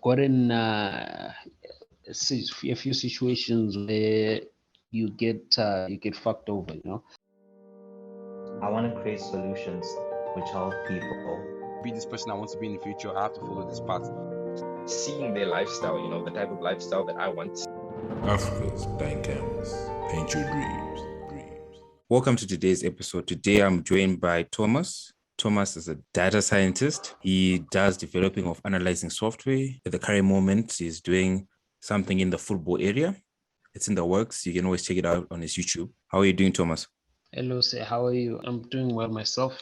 got in a few situations where you get fucked over, you know. I want to create solutions which help people. Be this person I want to be in the future, I have to follow this path. Seeing their lifestyle, the type of lifestyle that I want. Africa's blank canvas. Paint your dreams. Welcome to today's episode. Today I'm joined by Thomas. Thomas is a data scientist. He does developing of analyzing software. At the current moment, he's doing something in the football area. It's in the works. You can always check it out on his YouTube. How are you doing, Thomas? Hello, say, how are you? I'm doing well myself.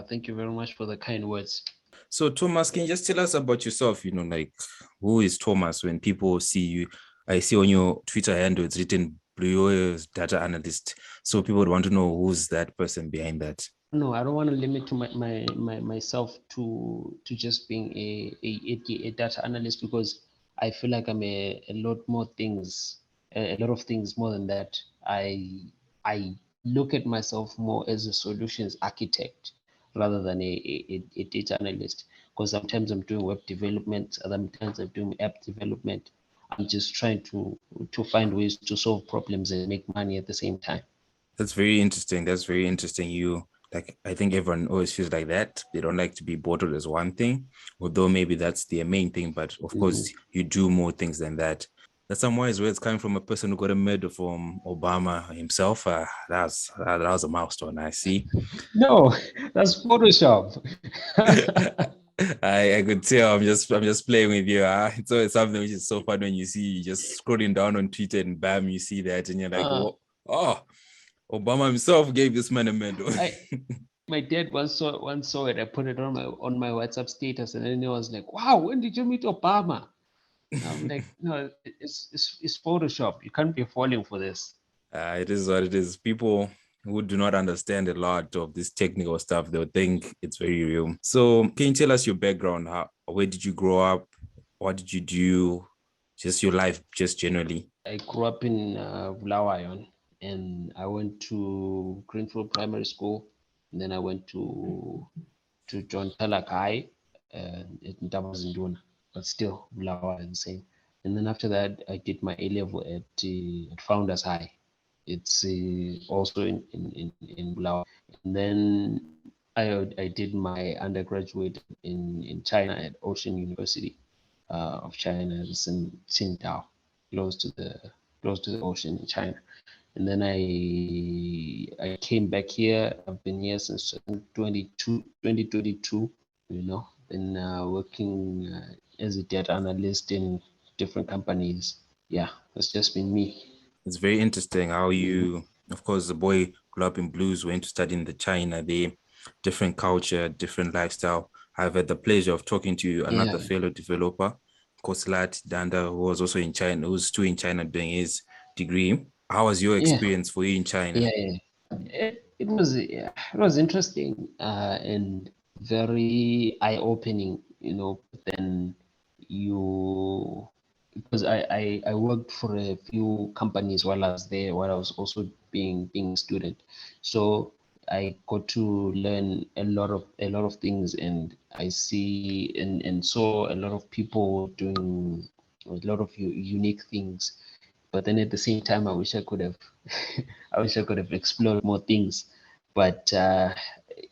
Thank you very much for the kind words. So, Thomas, can you just tell us about yourself? Who is Thomas when people see you? I see on your Twitter handle, it's written Blue data analyst. So people would want to know who's that person behind that. No, I don't want to limit to myself to just being a data analyst, because I feel like I'm a lot more things, a lot of things more than that. I look at myself more as a solutions architect rather than a data analyst, because sometimes I'm doing web development, sometimes I'm doing app development. I'm just trying to find ways to solve problems and make money at the same time. That's very interesting. I think everyone always feels like that. They don't like to be bottled as one thing, although maybe that's their main thing. But of course, you do more things than that. That's some wise words coming from a person who got a medal from Obama himself. That was a milestone, I see. No, that's Photoshop. I could tell. I'm just playing with you. It's always something which is so fun when you see you just scrolling down on Twitter and bam, you see that and you're like, oh, Obama himself gave this man a medal. My dad once saw it. I put it on my WhatsApp status, and then he was like, "Wow, when did you meet Obama?" I'm like, "No, it's Photoshop. You can't be falling for this." It is what it is. People who do not understand a lot of this technical stuff, they'll think it's very real. So, can you tell us your background? Where did you grow up? What did you do? Just your life, just generally. I grew up in Bulawayo, and I went to Greenfield Primary School, and then I went to John Talak High in Ndabazinduna, but still Bulawayo the same. And then after that, I did my A level at Founders High. It's also in Bulawayo. And then I did my undergraduate in China at Ocean University of China, it's in Qingdao, close to the ocean in China. And then I came back here. I've been here since 2022, been working as a data analyst in different companies. Yeah, it's just been me. It's very interesting how you, of course, the boy grew up in blues, went to study in the China, the different culture, different lifestyle. I've had the pleasure of talking to another fellow developer, Koslat Danda, who was also in China, who's still in China doing his degree. How was your experience for you in China? It was interesting and very eye-opening, then because I worked for a few companies while I was there, while I was also being a student. So I got to learn a lot of things, and I see and saw a lot of people doing a lot of unique things. But then at the same time, I wish I could have explored more things. But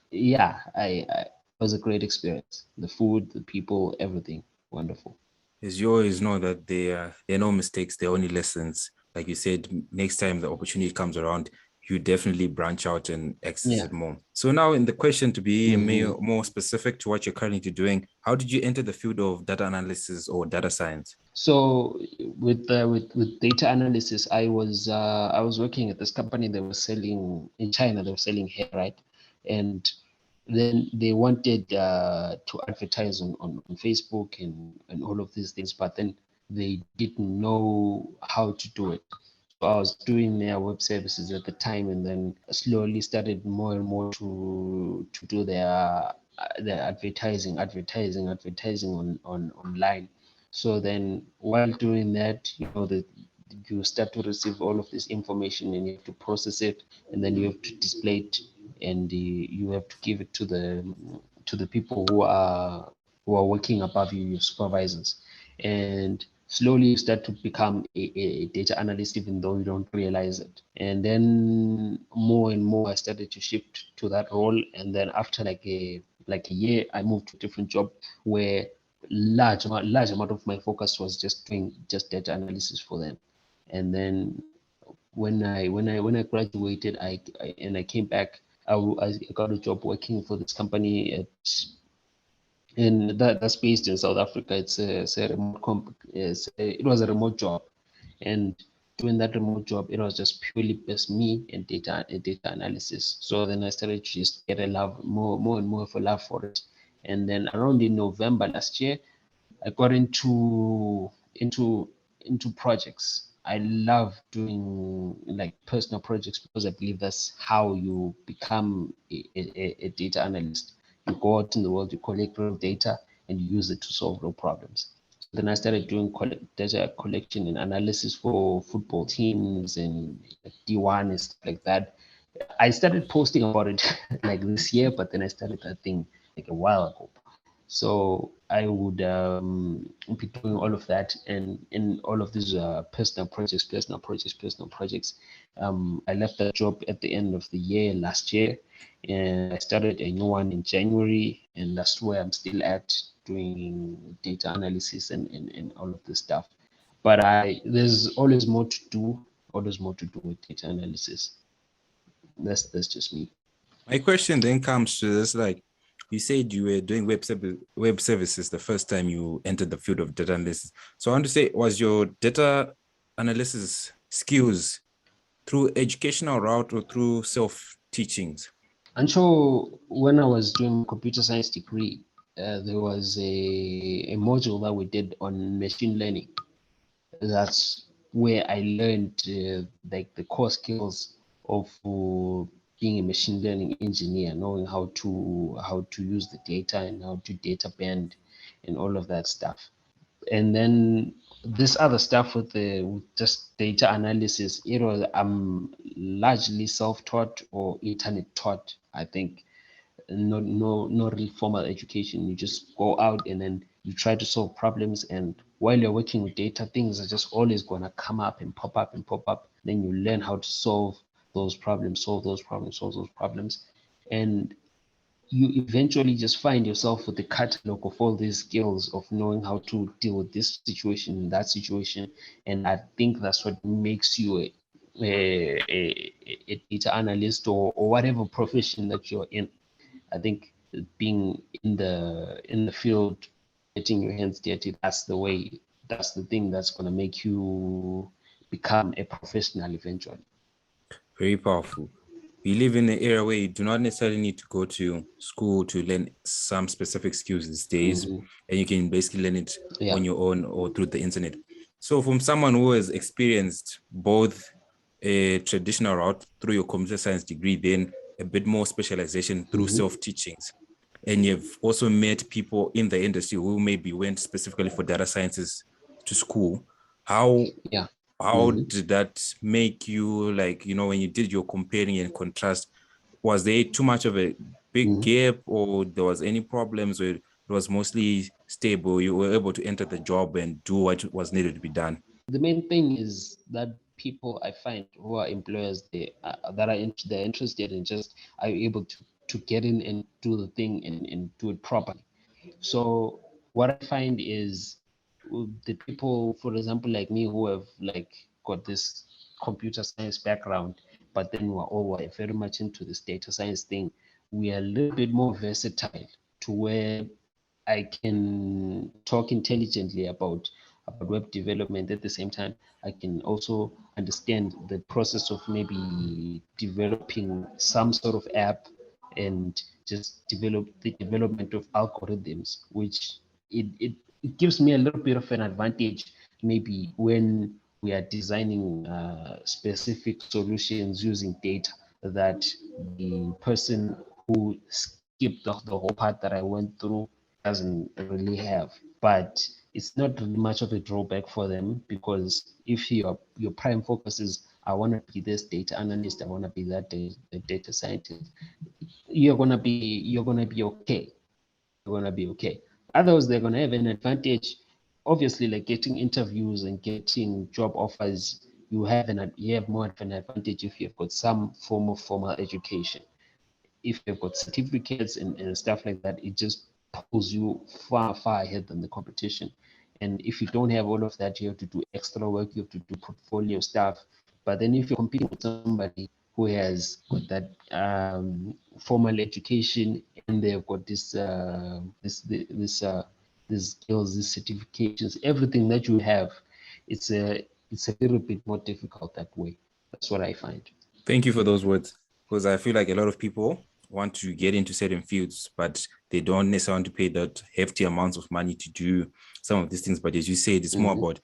it was a great experience. The food, the people, everything, wonderful. As you always know that there are no mistakes, there are only lessons. Like you said, next time the opportunity comes around, you definitely branch out and access it more. So now in the question, to be more specific to what you're currently doing, how did you enter the field of data analysis or data science? So with data analysis, I was working at this company that was selling in China. They were selling hair, right? And then they wanted to advertise on Facebook and all of these things, but then they didn't know how to do it. So I was doing their web services at the time, and then slowly started more and more to do their advertising on online. So then while doing that, you start to receive all of this information, and you have to process it, and then you have to display it, and you have to give it to the people who are working above you, your supervisors. and slowly you start to become a data analyst, even though you don't realize it. And then more and more I started to shift to that role, and then after like a year I moved to a different job where large amount of my focus was just doing just data analysis for them. And then when I graduated, I came back. I got a job working for this company and that's based in South Africa. It's a remote it was a remote job, and doing that remote job, it was just purely just me and data analysis. So then I started to just get a love more and more of a love for it. And then around in November last year, I got into projects. I love doing like personal projects because I believe that's how you become a data analyst. You go out in the world, you collect real data, and you use it to solve real problems. So then I started doing data collection and analysis for football teams and D1 and stuff like that. I started posting about it like this year, but then I started that thing like a while ago. So I would be doing all of that, and in all of these personal projects. I left that job at the end of the year last year, and I started a new one in January, and that's where I'm still at, doing data analysis and all of this stuff. But there's always more to do, always more to do with data analysis. That's just me. My question then comes to this, like you said you were doing web services the first time you entered the field of data analysis. So I want to say, was your data analysis skills through educational route or through self-teachings? And so when I was doing my computer science degree, there was a module that we did on machine learning. That's where I learned like the core skills of being a machine learning engineer, knowing how to use the data and how to data band and all of that stuff. And then this other stuff with just data analysis, I'm largely self-taught or internet taught, I think. No real formal education. You just go out and then you try to solve problems, and while you're working with data, things are just always gonna come up and pop up and pop up. Then you learn how to solve those problems, solve those problems. And you eventually just find yourself with the catalog of all these skills of knowing how to deal with this situation, that situation. And I think that's what makes you a data analyst, or whatever profession that you're in. I think being in the field, getting your hands dirty, that's the thing that's going to make you become a professional eventually. Very powerful. We live in an era where you do not necessarily need to go to school to learn some specific skills these days, and you can basically learn it on your own or through the internet. So from someone who has experienced both a traditional route through your computer science degree, then a bit more specialization through self-teachings, and you've also met people in the industry who maybe went specifically for data sciences to school, how did that make you, like, when you did your comparing and contrast, was there too much of a big gap, or there was any problems where it was mostly stable, you were able to enter the job and do what was needed to be done? The main thing is that people I find who are employers, they're interested in just are you able to get in and do the thing and do it properly. So what I find is the people, for example, like me, who have like got this computer science background, but then we're very much into this data science thing. We are a little bit more versatile to where I can talk intelligently about web development. At the same time, I can also understand the process of maybe developing some sort of app and just develop the development of algorithms, which it gives me a little bit of an advantage maybe when we are designing specific solutions using data that the person who skipped the whole part that I went through doesn't really have. But it's not really much of a drawback for them, because if your prime focus is I want to be this data analyst, I want to be that data scientist, you're gonna be okay. You're gonna be okay. Others, they're gonna have an advantage obviously, like getting interviews and getting job offers, you have more of an advantage if you've got some form of formal education. If you've got certificates and stuff like that, it just pulls you far ahead than the competition. And if you don't have all of that, you have to do extra work, you have to do portfolio stuff. But then if you're competing with somebody who has got that formal education, and they've got these skills, these certifications, everything that you have, it's a little bit more difficult that way. That's what I find. Thank you for those words, because I feel like a lot of people want to get into certain fields, but they don't necessarily want to pay that hefty amounts of money to do some of these things. But as you said, it's more about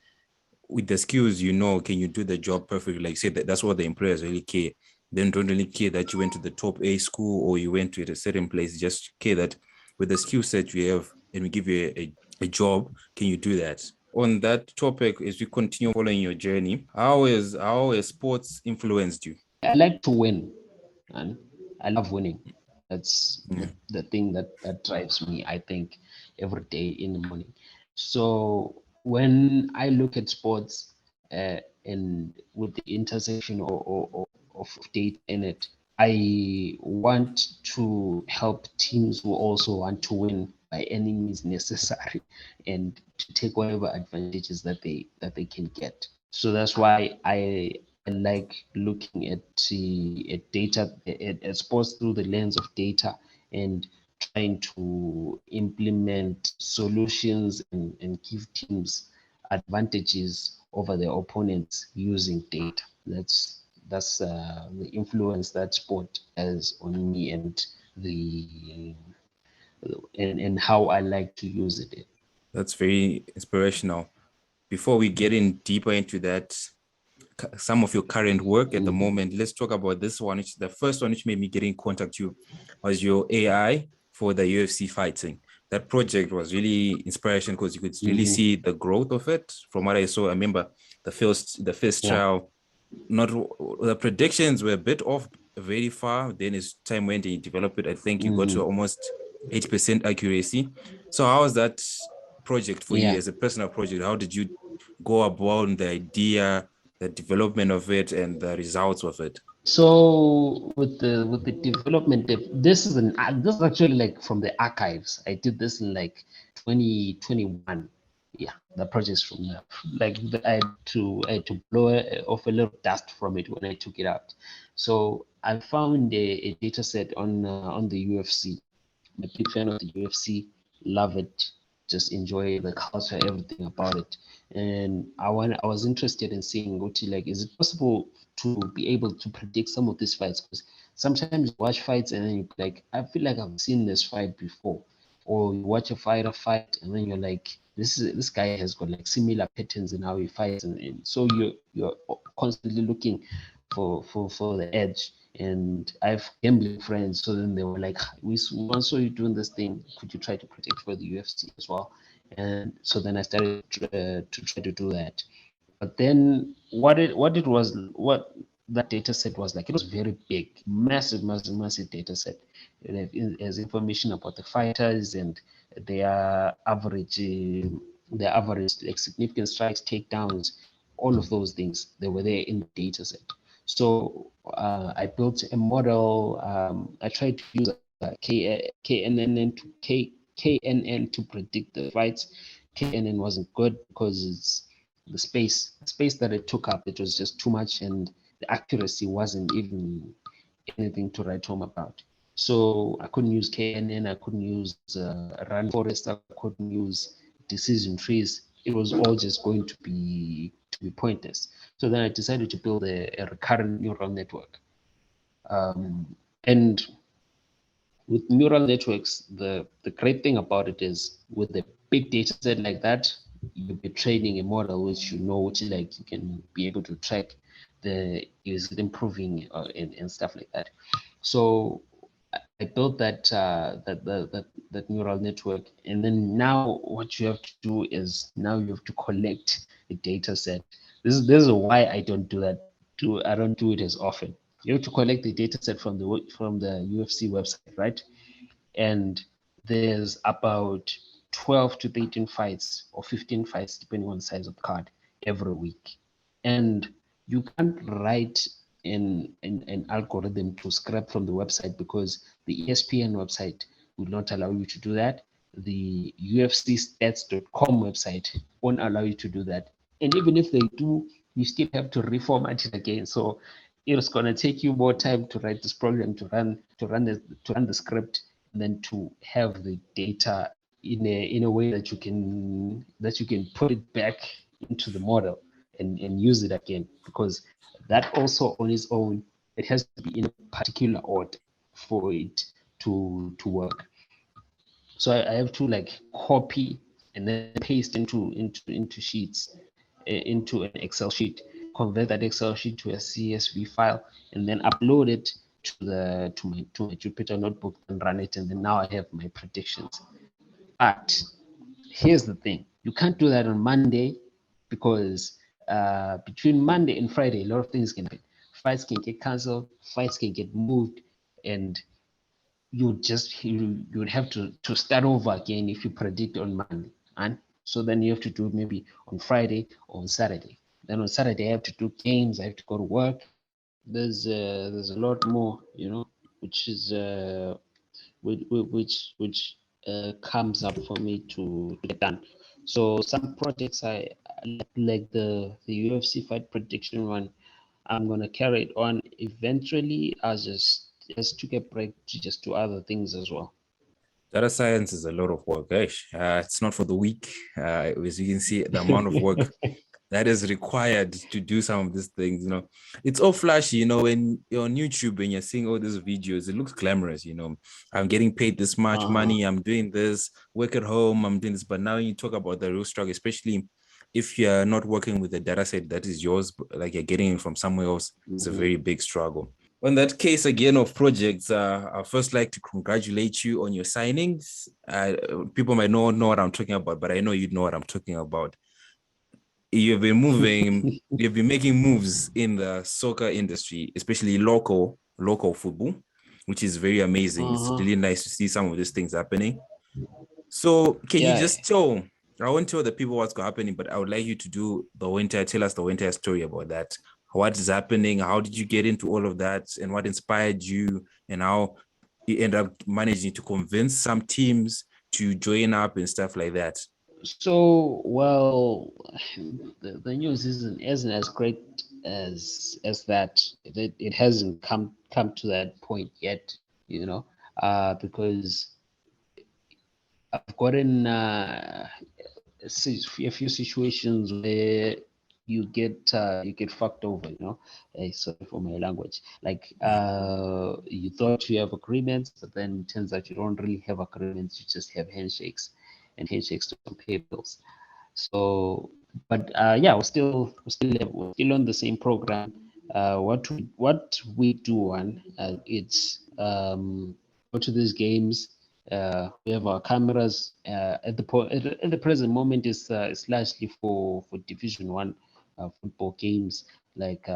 with the skills, can you do the job perfectly? Like you said, that's what the employers really care. They don't really care that you went to the top A school or you went to a certain place. Just care that with the skill set you have and we give you a job, can you do that? On that topic, as we continue following your journey, how has sports influenced you? I like to win, and I love winning. That's Yeah. the thing that drives me, I think, every day in the morning. So when I look at sports and with the intersection of data in it, I want to help teams who also want to win by any means necessary and to take whatever advantages that they can get. So that's why I like looking at data at sports through the lens of data and trying to implement solutions and give teams advantages over their opponents using data. That's the influence that sport has on me and the and how I like to use it. That's very inspirational. Before we get in deeper into that, some of your current work at the moment, let's talk about this one. The first one which made me get in contact with you was your AI for the UFC fighting. That project was really inspiration because you could really see the growth of it. From what I saw, I remember the first trial, not the predictions were a bit off very far. Then as time went and you developed it, I think you got to almost 80% accuracy. So how was that project for you Yeah. as a personal project? How did you go about the idea, the development of it, and the results of it? So with the development of this is actually like from the archives. I did this in like 2021. Yeah, the project's from there. I had to blow off a little dust from it when I took it out. So I found a data set on the UFC. I'm a big fan of the UFC. Love it. Just enjoy the culture, everything about it. And I was interested in seeing what like, is it possible to be able to predict some of these fights? Because sometimes you watch fights and then you like, I feel like I've seen this fight before, or you watch a fighter fight and then you're like, this guy has got like similar patterns in how he fights, and so you're constantly looking for the edge. And I've gambling friends, so then they were like, we once saw you doing this thing. Could you try to predict for the UFC as well? And so then I started to try to do that. But then what that data set was like, it was very big, massive data set. It has information about the fighters and their average, like significant strikes, takedowns, all of those things. They were there in the data set. So I built a model. I tried to use KNN to predict the fights. KNN wasn't good because it's the space that it took up. It was just too much, and the accuracy wasn't even anything to write home about. So I couldn't use KNN. I couldn't use Run Forest. I couldn't use decision trees. It was all just going to be pointless. So then I decided to build a recurrent neural network. And with neural networks, the great thing about it is with a big data set like that, you'll be training a model which which like you can be able to track is it improving and stuff like that. So I built that neural network, and then now what you have to do is now you have to collect the data set. This is why I don't do that. I don't do it as often. You have to collect the data set from the UFC website, right? And there's about 12 to 13 fights or 15 fights, depending on the size of the card, every week. And you can't write an algorithm to scrap from the website, because the ESPN website will not allow you to do that. The UFCstats.com website won't allow you to do that. And even if they do, you still have to reformat it again. So it's going to take you more time to write this program, to run the script, and then to have the data in a way that you can put it back into the model and use it again, because that also on its own, it has to be in a particular order for it to work. So I have to like copy and then paste into sheets, into an Excel sheet, convert that Excel sheet to a CSV file, and then upload it to my Jupyter notebook and run it, and then now I have my predictions. But here's the thing: you can't do that on Monday, because between Monday and Friday, a lot of things can happen. Fights can get cancelled, fights can get moved, and you would have to start over again if you predict on Monday. And so then you have to do it maybe on Friday or on Saturday. Then on Saturday I have to do games, I have to go to work. There's a lot more, which is which comes up for me to get done. So some projects I like the UFC fight prediction one, I'm gonna carry it on. Eventually, I just took a break to just do other things as well. Data science is a lot of work. It's not for the weak. As you can see, the amount of work that is required to do some of these things, it's all flashy, when you're on YouTube and you're seeing all these videos, it looks glamorous, I'm getting paid this much money, I'm doing this, work at home, I'm doing this. But now you talk about the real struggle, especially if you're not working with a data set that is yours, like you're getting it from somewhere else, it's a very big struggle. On that case again of projects, I first like to congratulate you on your signings. People might not know what I'm talking about, but I know you know what I'm talking about. You've been making moves in the soccer industry, especially local football, which is very amazing. It's really nice to see some of these things happening. So can you just tell, I won't tell the people what's happening, but I would like you to tell us the entire story about that. What is happening? How did you get into all of that? And what inspired you? And how you end up managing to convince some teams to join up and stuff like that? So, well, the news isn't as great as that. It hasn't come to that point yet, because I've gotten a few situations where you get fucked over, sorry for my language. Like you thought you have agreements, but then it turns out you don't really have agreements. You just have handshakes, and handshakes to pay bills. So, but yeah, we're still on the same program. What we do on it's go to these games. We have our cameras at the present moment is largely for Division 1 football games, like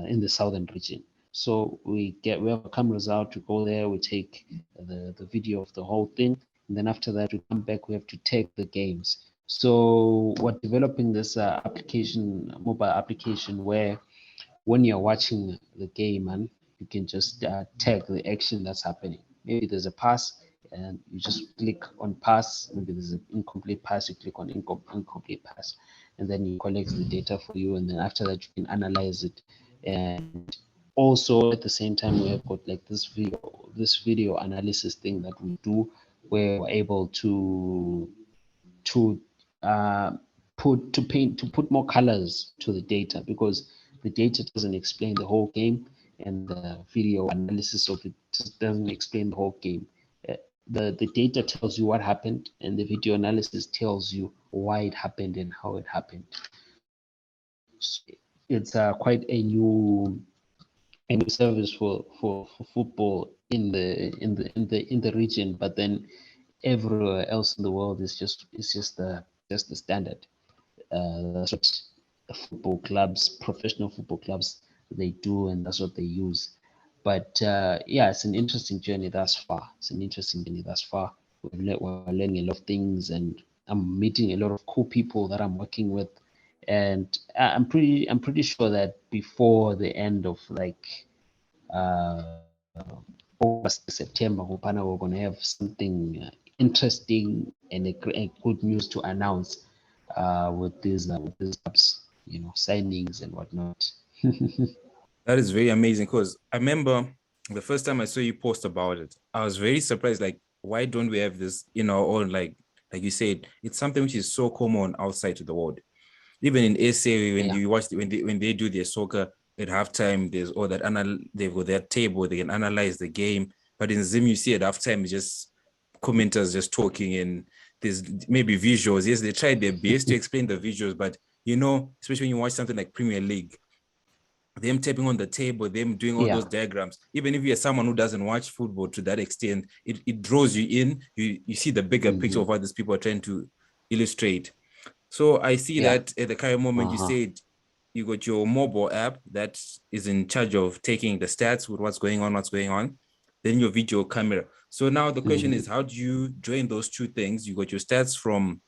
in the southern region. So we have our cameras out to go there. We take the video of the whole thing, and then after that we come back. We have to take the games. So we're developing this mobile application, where when you're watching the game, and you can just tag the action that's happening. Maybe there's a pass, and you just click on pass. Maybe there's an incomplete pass, you click on incomplete pass, and then you collect the data for you. And then after that, you can analyze it. And also at the same time, we have got like this video analysis thing that we do, where we're able to put more colors to the data, because the data doesn't explain the whole game, and the video analysis of it just doesn't explain the whole game. The data tells you what happened, and the video analysis tells you why it happened and how it happened. So it's quite a new service for football in the region, but then everywhere else in the world is just the standard. That's what football clubs, professional football clubs, they do, and that's what they use. But yeah, it's an interesting journey thus far. we're learning a lot of things, and I'm meeting a lot of cool people that I'm working with, and I'm pretty sure that before the end of like uh, August, September, Hopana, we're gonna have something interesting and a good news to announce with these clubs, signings and whatnot. That is very amazing because I remember the first time I saw you post about it, I was very surprised. Like, why don't we have this in our own? Like you said, it's something which is so common outside to the world. Even in SA, when Yeah. you watch when they do their soccer at halftime, there's all that they've got their table, they can analyze the game. But in Zim, you see at halftime, it's just commenters just talking, and there's maybe visuals. Yes, they tried their best to explain the visuals, but especially when you watch something like Premier League, them tapping on the table, them doing all Yeah. those diagrams. Even if you're someone who doesn't watch football to that extent, it draws you in. You see the bigger picture of what these people are trying to illustrate. So I see Yeah. that at the current moment, you said you got your mobile app that is in charge of taking the stats with what's going on, then your video camera. So now the question is, how do you join those two things? You got your stats from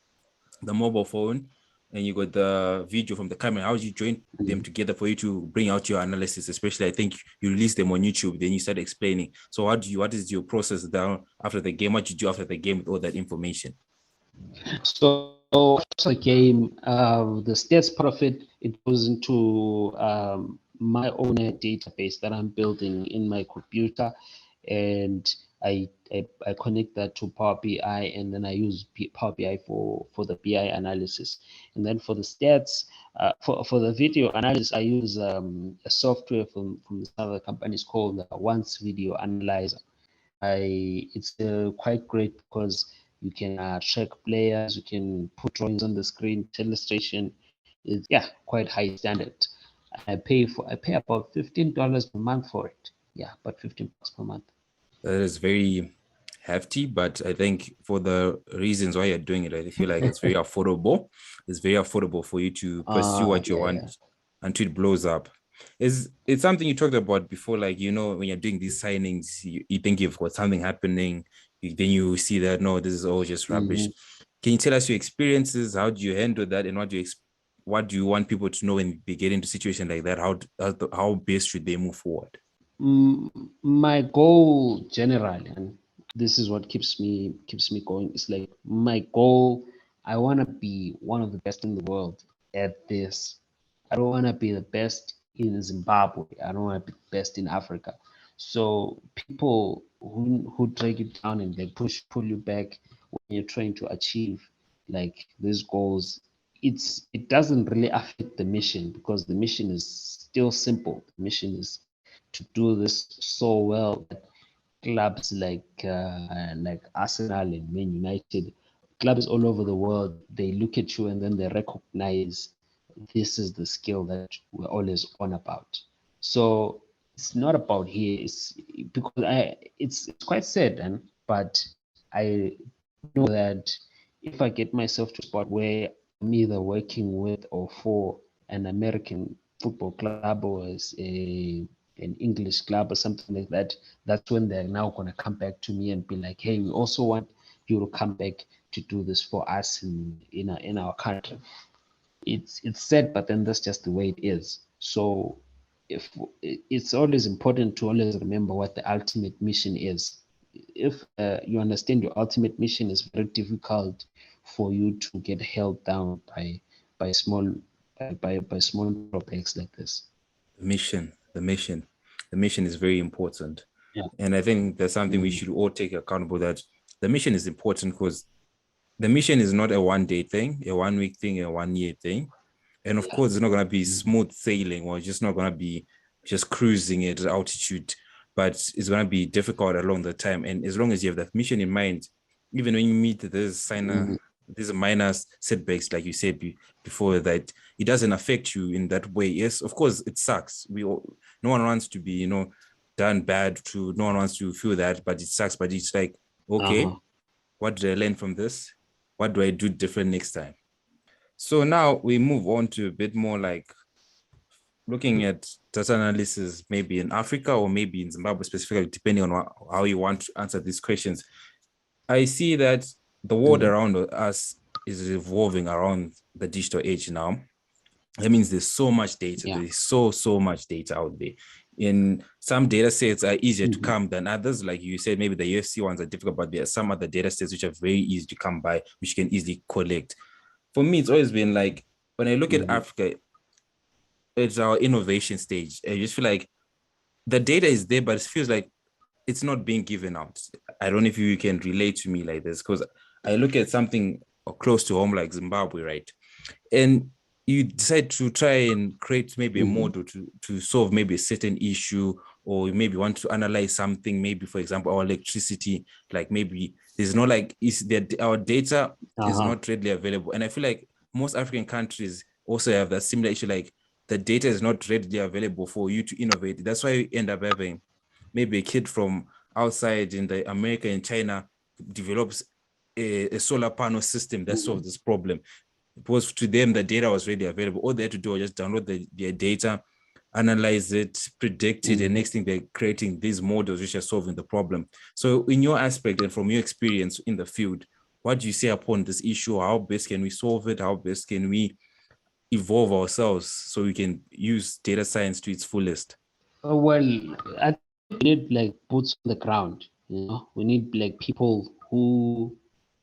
the mobile phone and you got the video from the camera. How do you join them together for you to bring out your analysis? Especially, I think you release them on YouTube, then you start explaining. So what is your process down after the game? What do you do after the game with all that information? So after the game, the stats profit, it goes into my own database that I'm building in my computer, and I connect that to Power BI, and then I use Power BI for the BI analysis. And then for the stats, for the video analysis, I use a software from this other company. It's called Once Video Analyzer. It's quite great because you can track players, you can put drawings on the screen, illustration. It's quite high standard. I pay about $15 per month for it. Yeah, about $15 per month. That is very hefty, but I think for the reasons why you're doing it, I feel like it's very affordable. It's very affordable for you to pursue what you want until it blows up. It's something you talked about before, like, when you're doing these signings, you think you've got something happening, then you see that, no, this is all just rubbish. Can you tell us your experiences? How do you handle that? And what do you want people to know when they get into a situation like that? How best should they move forward? My goal generally, and this is what keeps me going, is like my goal. I want to be one of the best in the world at this. I don't want to be the best in Zimbabwe. I don't want to be the best in Africa. So people who drag you down and they pull you back when you're trying to achieve like these goals, it doesn't really affect the mission, because the mission is still simple. The mission is to do this so well that clubs like Arsenal and Man United, clubs all over the world, they look at you and then they recognize this is the skill that we're always on about. So it's not about here. It's because it's quite sad, but I know that if I get myself to a spot where I'm either working with or for an American football club or as an English club or something like that, that's when they're now going to come back to me and be like, hey, we also want you to come back to do this for us in our country. It's sad, but then that's just the way it is. So if it's always important to always remember what the ultimate mission is. If you understand your ultimate mission is very difficult for you to get held down by small by small drawbacks like this. The mission is very important. Yeah. And I think that's something we should all take accountable, that the mission is important because the mission is not a 1-day thing, a 1-week thing, a 1-year thing. And of course, it's not going to be smooth sailing, or it's just not going to be just cruising at altitude, but it's going to be difficult along the time. And as long as you have that mission in mind, even when you meet these minor setbacks, like you said before, that it doesn't affect you in that way. Yes, of course, it sucks. No one wants to be, done bad to, no one wants to feel that, but it sucks. But it's like, okay, what did I learn from this? What do I do different next time? So now we move on to a bit more like looking at data analysis, maybe in Africa or maybe in Zimbabwe specifically, depending on how you want to answer these questions. I see that the world around us is evolving around the digital age now. That means there's so much data. Yeah. There's so much data out there. In some data sets are easier to Mhm. come than others. Like you said, maybe the UFC ones are difficult, but there are some other data sets which are very easy to come by, which you can easily collect. For me, it's always been like, when I look at Africa, it's our innovation stage. I just feel like the data is there, but it feels like it's not being given out. I don't know if you can relate to me like this, because I look at something close to home like Zimbabwe, right? And you decide to try and create maybe a model to solve maybe a certain issue, or you maybe want to analyze something, maybe for example our electricity, like maybe there's no like is that our data is not readily available. And I feel like most African countries also have that similar issue, like the data is not readily available for you to innovate. That's why you end up having maybe a kid from outside in the America and China develops a solar panel system that solves this problem, because to them the data was readily available. All they had to do was just download their data, analyze it, predict it, and next thing they're creating these models which are solving the problem. So in your aspect and from your experience in the field, what do you say upon this issue? How best can we solve it? How best can we evolve ourselves so we can use data science to its fullest? Well, I think we need like boots on the ground. We need like people who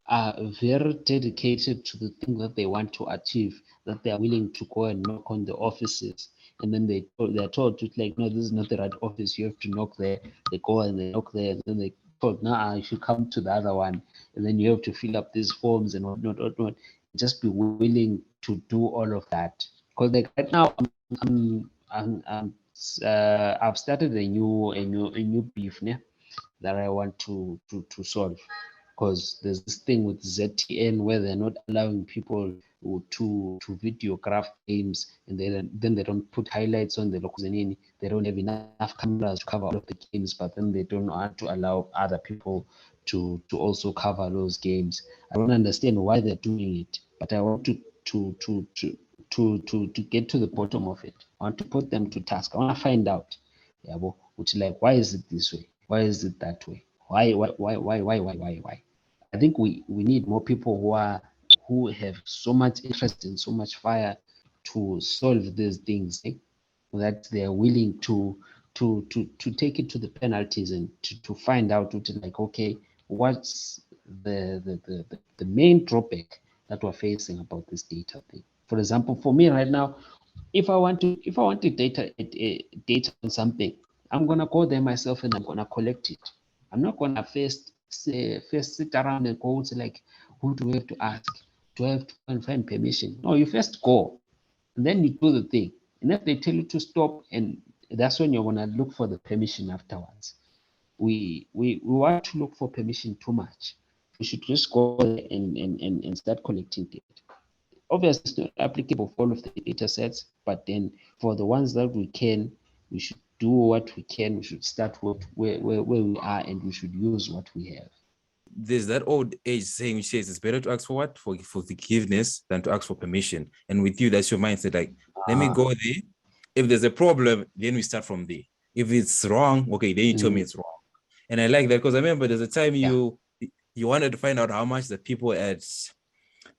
are very dedicated to the thing that they want to achieve, that they are willing to go and knock on the offices. And then they're told to like, no, this is not the right office. You have to knock there. They go and they knock there. And then they told, nah, you should come to the other one. And then you have to fill up these forms and whatnot. Just be willing to do all of that. Because like right now, I've started a new beef that I want to solve, because there's this thing with ZTN where they're not allowing people to videograph games, and then they don't put highlights on the locals. They don't have enough cameras to cover all of the games, but then they don't want to allow other people to also cover those games. I don't understand why they're doing it, but I want to to to to get to the bottom of it. I want to put them to task. I want to find out, yeah, which like, why is it this way? Why is it that way? Why? I think we need more people who have so much interest and so much fire to solve these things, that they are willing to take it to the penalties and to find out like, okay, what's the main drawback that we're facing about this data thing. For example, for me right now, if I want to data on something, I'm gonna go there myself and I'm gonna collect it. I'm not gonna first sit around and go to like, who do we have to ask? Do I have to go and find permission? No, you first go and then you do the thing. And if they tell you to stop, and that's when you're gonna look for the permission afterwards. We want to look for permission too much. We should just go there and start collecting data. Obviously, it's not applicable for all of the data sets, but then for the ones that we can, we should do what we can. We should start with where we are, and we should use what we have. There's that old age saying which says it's better to ask for what? For forgiveness than to ask for permission. And with you, that's your mindset. Like, let me go there. If there's a problem, then we start from there. If it's wrong, okay, then you tell me it's wrong. And I like that, because I remember there's a time you wanted to find out how much the people at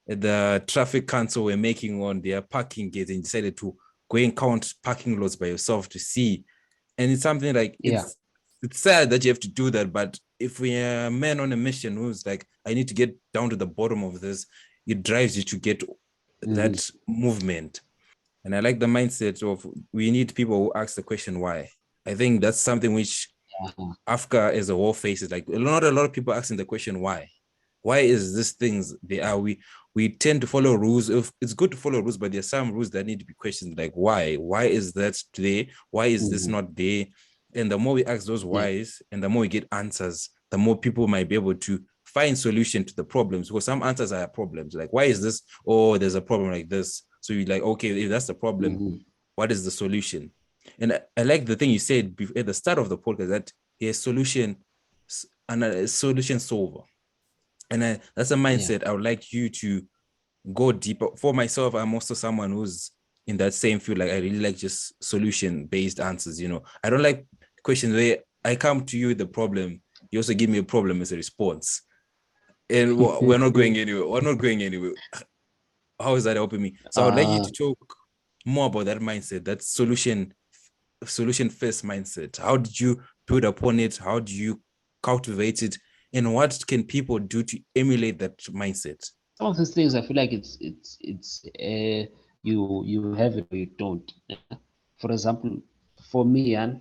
the traffic council were making on their parking gates, and decided to go and count parking lots by yourself to see. And it's something like, it's sad that you have to do that, but if we're a man on a mission who's like, I need to get down to the bottom of this, it drives you to get that movement. And I like the mindset of, we need people who ask the question why. I think that's something which Africa as a whole faces. Like, not a lot of people asking the question why. Why is this things they are? We tend to follow rules. If it's good to follow rules, but there's some rules that need to be questioned, like why? Why is that today? Why is this not there? And the more we ask those whys, and the more we get answers, the more people might be able to find solution to the problems. Because some answers are problems, like why is this? Oh, there's a problem like this. So you're like, okay, if that's the problem, what is the solution? And I like the thing you said at the start of the podcast, that a solution and a solution solver. And that's a mindset I would like you to go deeper. For myself, I'm also someone who's in that same field. Like, I really like just solution-based answers. I don't like questions where I come to you with the problem, you also give me a problem as a response. And we're not going anywhere. We're not going anywhere. How is that helping me? So I would like you to talk more about that mindset, that solution first mindset. How did you build upon it? How do you cultivate it? And what can people do to emulate that mindset? Some of these things I feel like you have it or you don't. For example, for me, and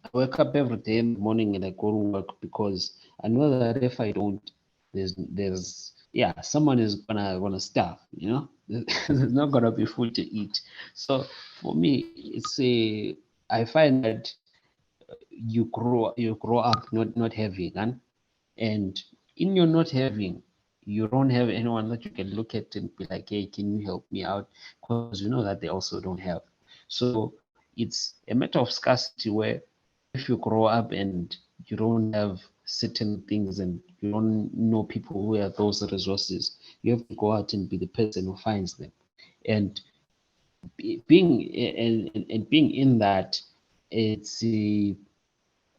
I wake up every day in the morning and I go to work because I know that if I don't, there's yeah, someone is gonna starve, you know. There's not gonna be food to eat. So for me, it's a I find that you grow up not having, and in your not having, you don't have anyone that you can look at and be like, hey, can you help me out? Because you know that they also don't have. So it's a matter of scarcity where if you grow up and you don't have certain things and you don't know people who have those resources, you have to go out and be the person who finds them. And being in that, it's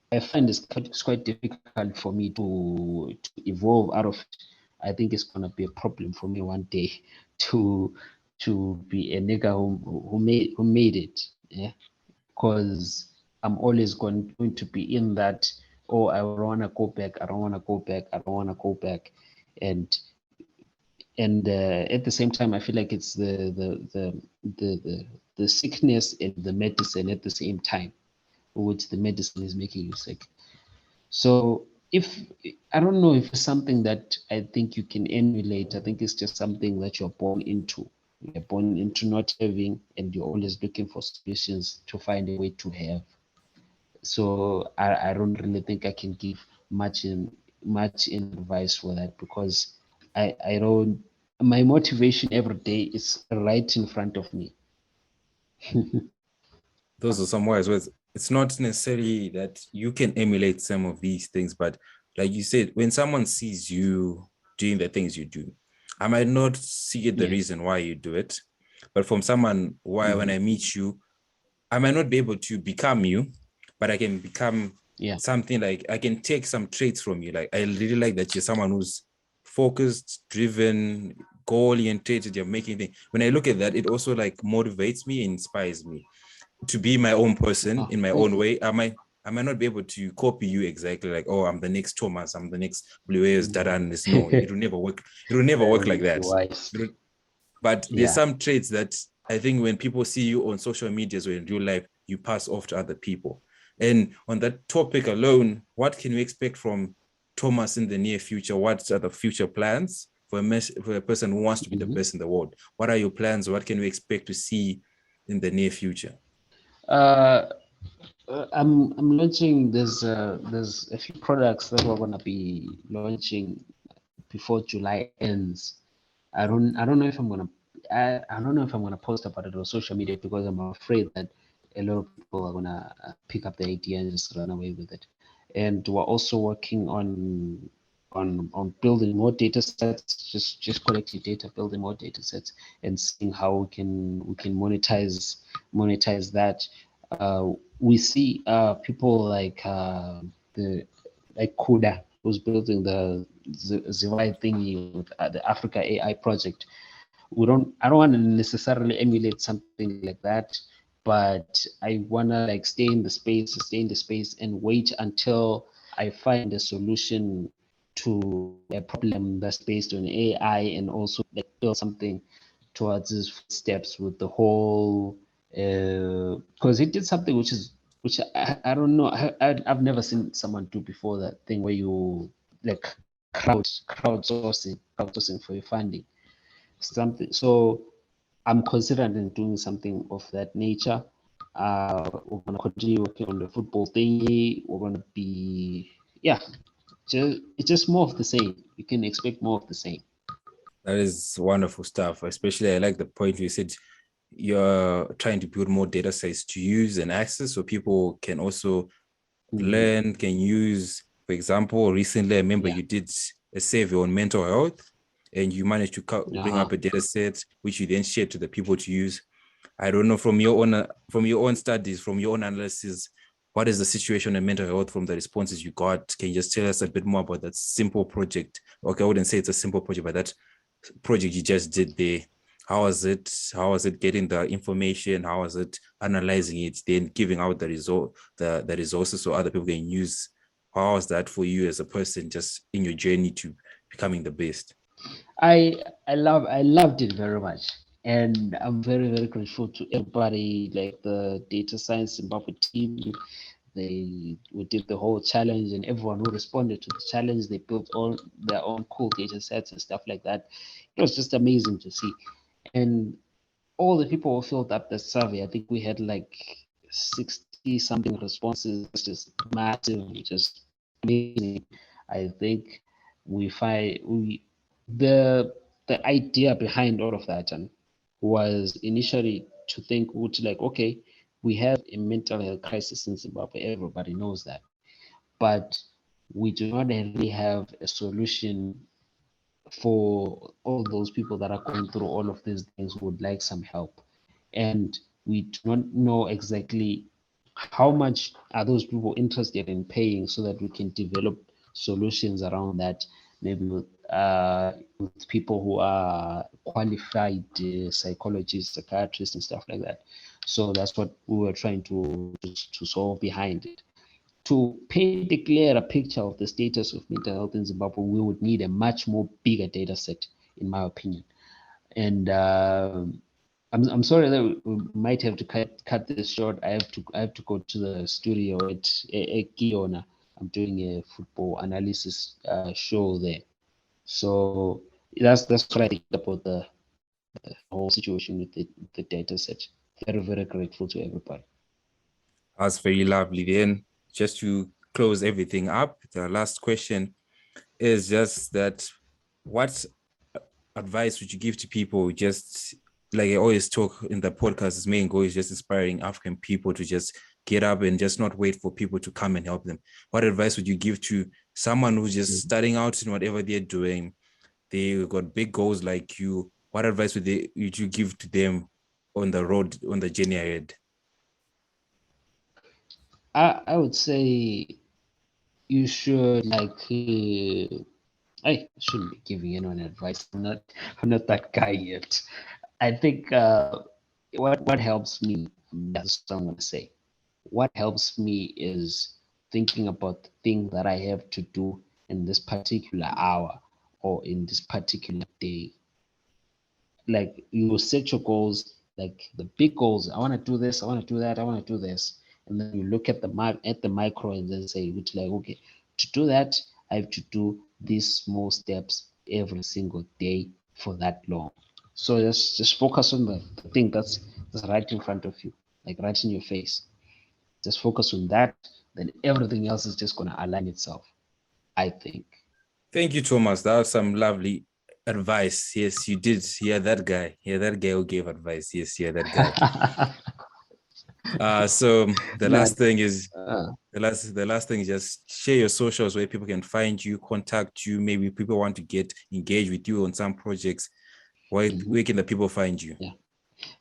I find it's quite difficult for me to evolve out of it. I think it's gonna be a problem for me one day to be a nigga who made it. Yeah, because I'm always going to be in that. Oh, I don't wanna go back. I don't wanna go back. I don't wanna go back, and at the same time, I feel like it's the sickness and the medicine at the same time, which the medicine is making you sick. So if I don't know if it's something that I think you can emulate, I think it's just something that you're born into. You're born into not having, and you're always looking for solutions to find a way to have. So I don't really think I can give much in advice for that because I don't my motivation every day is right in front of me. Those are some wise words. It's not necessarily that you can emulate some of these things, but like you said, when someone sees you doing the things you do, I might not see the Yeah. reason why you do it, but from someone why when I meet you, I might not be able to become you, but I can become Yeah. something like I can take some traits from you. Like I really like that you're someone who's focused, driven, goal oriented. You're making things. When I look at that, it also like motivates me, inspires me to be my own person in my own way. I might not be able to copy you exactly like, oh, I'm the next Thomas, I'm the next Blue Air's data analyst. No, it will never work. It will never work like that. Wise. But there's Yeah. some traits that I think when people see you on social medias or in real life, you pass off to other people. And on that topic alone, what can we expect from Thomas in the near future? What are the future plans for a person who wants to be the best in the world? What are your plans? What can we expect to see in the near future? I'm launching. There's a few products that we're gonna be launching before July ends. I don't know if I don't know if I'm gonna post about it on social media because I'm afraid that a lot of people are gonna pick up the idea and just run away with it. And we're also working on building more data sets, just collecting data, building more data sets, and seeing how we can monetize that. We see people like the like Kuda, who's building the Zivai thingy with the Africa AI project. I don't want to necessarily emulate something like that, but I want to like stay in the space and wait until I find a solution to a problem that's based on AI, and also like build something towards his steps with the whole because he did something which I don't know. I've never seen someone do before, that thing where you like crowdsourcing for your funding something. So I'm considering doing something of that nature. We're gonna continue working on the football thingy. We're gonna be it's just more of the same. You can expect more of the same. That is wonderful stuff. Especially, I like the point you said you're trying to build more data sets to use and access so people can also learn, can use. For example, recently, I remember you did a survey on mental health and you managed to bring up a data set, which you then shared to the people to use. I don't know from your own studies, from your own analysis, what is the situation in mental health from the responses you got? Can you just tell us a bit more about that simple project? Okay, I wouldn't say it's a simple project, but that project you just did there. How was it? How was it getting the information? How was it analyzing it, then giving out the the resources so other people can use? How was that for you as a person, just in your journey to becoming the best? I loved it very much, and I'm very very grateful to everybody, like the data science Zimbabwe team. We did the whole challenge, and everyone who responded to the challenge, they built all their own cool data sets and stuff like that. It was just amazing to see, and all the people who filled up the survey, I think we had like 60 something responses, just massive, just amazing. I think the the idea behind all of that was initially to think, like, okay, we have a mental health crisis in Zimbabwe, everybody knows that, but we do not really have a solution for all those people that are going through all of these things who would like some help. And we do not know exactly how much are those people interested in paying so that we can develop solutions around that, maybe with people who are qualified psychologists, psychiatrists, and stuff like that. So that's what we were trying to solve behind it. To paint a clearer picture of the status of mental health in Zimbabwe, we would need a much more bigger data set, in my opinion. And I'm sorry that we might have to cut this short. I have to go to the studio at Kiona. I'm doing a football analysis show there. So that's what I think about the whole situation with the data set. Very, very grateful to everybody. That's very lovely. Then, just to close everything up, the last question is just that: what advice would you give to people? Just like I always talk in the podcast, his main goal is just inspiring African people to just get up and just not wait for people to come and help them. What advice would you give to someone who's just starting out in whatever they're doing? They got big goals like you. What advice would you give to them on the road, on the journey ahead? I would say you should I shouldn't be giving anyone advice. I'm not that guy yet. I think what helps me, that's what I'm gonna say. What helps me is thinking about the thing that I have to do in this particular hour or in this particular day. Like, you set your goals, like the big goals. I want to do this, I want to do that, I want to do this. And then you look at the micro and then say, which, like, okay, to do that, I have to do these small steps every single day for that long. So just focus on the thing that's right in front of you, like right in your face. Just focus on that, then everything else is just going to align itself, I think. Thank you, Thomas. That was some lovely advice. Yes, you did. Yeah, that guy. Yeah, that guy who gave advice. Yes, yeah, that guy. So the last thing is the last thing is just share your socials where people can find you, contact you. Maybe people want to get engaged with you on some projects. Where can the people find you? Yeah.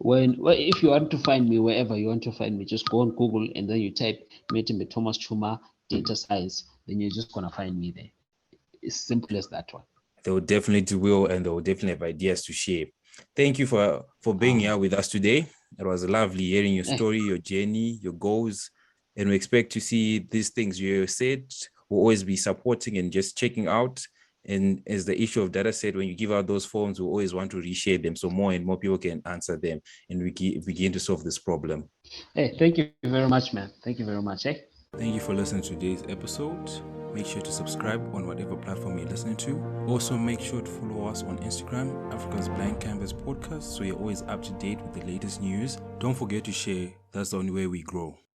If you want to find me, wherever you want to find me, just go on Google and then you type Methembe Thomas Chuma data science, then you're just gonna find me there. It's simple as that one. They will definitely will, and they will definitely have ideas to share. Thank you for being here with us today. It was lovely hearing your story, your journey, your goals, and we expect to see these things you said. We'll always be supporting and just checking out. And as the issue of data set, when you give out those forms, we always want to reshare them so more and more people can answer them, and we begin to solve this problem. Hey, thank you very much, man. Thank you very much. Thank you for listening to today's episode. Make sure to subscribe on whatever platform you're listening to. Also, make sure to follow us on Instagram, Africa's Blank Canvas Podcast, so you're always up to date with the latest news. Don't forget to share. That's the only way we grow.